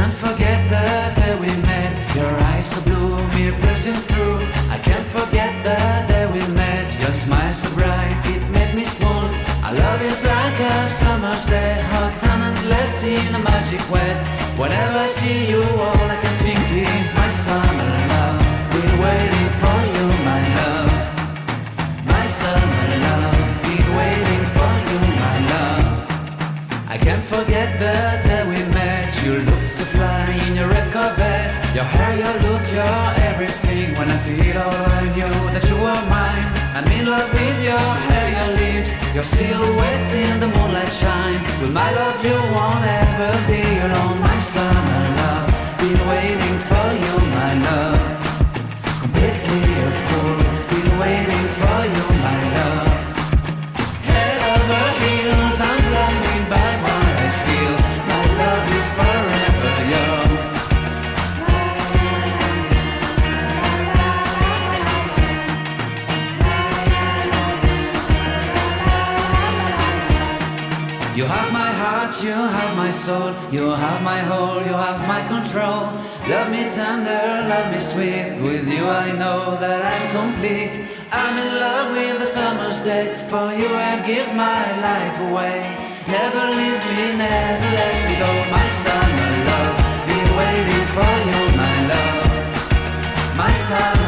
can't forget the day we met. Your eyes so blue, me piercing through. I can't forget the day we met. Your smile so bright, it made me swoon. Our love is like a summer's day, hot and endless in a magic way. Whenever I see you, all I can think is my summer love. Been waiting for you, my love. My summer love. Been waiting for you, my love. I can't forget the day we met. You looked so fly in your red Corvette. Your hair, your look, your everything. When I see it all, I knew that you were mine. I'm in love with your hair, your lips, your silhouette in the moonlight shine. With my love you won't ever be alone. My summer love, been waiting for you, my love. Completely a fool, been waiting for you, my love. Head over heels, I'm blinded by what I feel. My love is forever yours. You have my heart, you have my soul. You have my whole, you have my control. Love me tender, love me sweet. With you I know that I'm complete. I'm in love with the summer's day. For you I'd give my life away. Never leave me, never let me go. My summer love, been waiting for you, my love. My summer